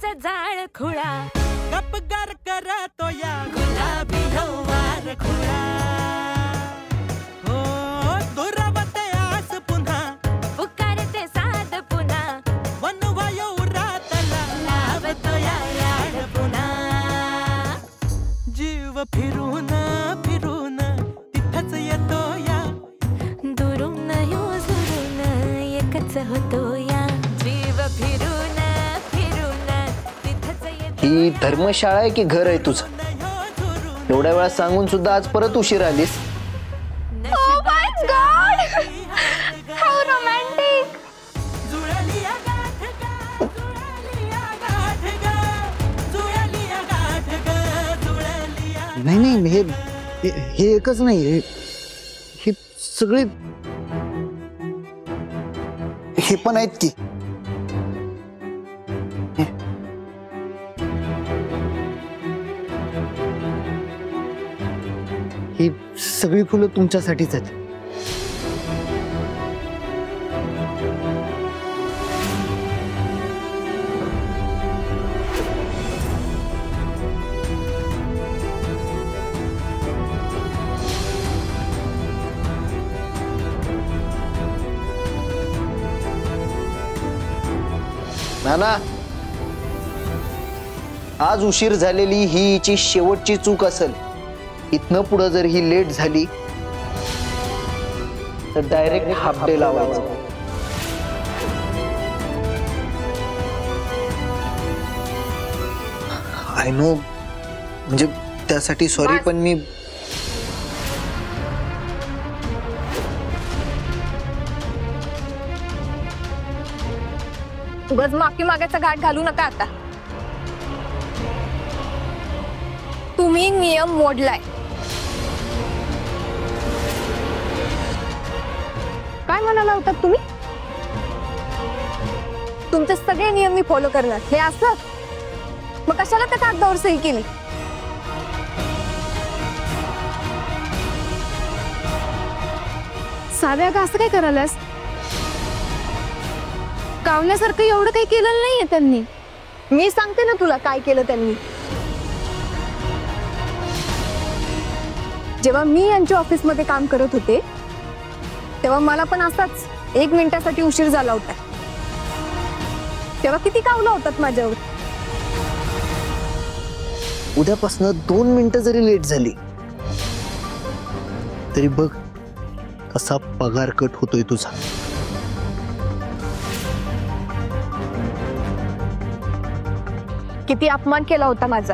तुमचा जाळ खुळा गपगार करतो या गुलाबी हवार खुळा हो दुरावते आस पुन्हा पुकारते साध पुन्हा वनवायो रातला लावतो या याड पुन्हा जीव फिरून फिरून तिथंच येतो या दुरून यो जुरून एकच होतो या जीव फिरून फिरून तिथंच येतो ही धर्मशाळा आहे की घर आहे तुझं एवढ्या वेळा सांगून सुद्धा आज परत उशीर आलीस Oh my God! How romantic! जुळलिया गाठ गा जुळलिया गाठ गा जुळलिया गाठ गा जुळलिया नाही नाही हे एकच नाही हे सगळे हे पण आहेत की ही सगळी फुलं तुमच्यासाठीच आहेत नाना आज उशीर झालेली ही हिची शेवटची चूक असेल इथनं पुढे जर ही लेट झाली तर डायरेक्ट हाफ डे लावायचा आय नो म्हणजे त्यासाठी सॉरी पण मी उगाच माफी मागायचा घाट घालू नका आता तुम्ही नियम मोडलाय काय म्हणाला होता तुम्ही तुमचे सगळे नियम मी फॉलो करणार हे असं मग कशाला त्या कागदावर सही केली साव्या का असं काय करायलास कावल्यासारखं एवढं काही केलेलं नाहीये त्यांनी मी सांगते ना तुला काय केलं त्यांनी जेव्हा मी यांच्या ऑफिस मध्ये काम करत होते तेव्हा मला पण असाच 1 मिनिटासाठी उशीर झाला होता तेव्हा किती कावलं होतात माझ्यावर उद्यापासून 2 मिनिटं जरी लेट झाली तरी बघ कसा पगार कट होतोय तुझा किती अपमान केला होता माझा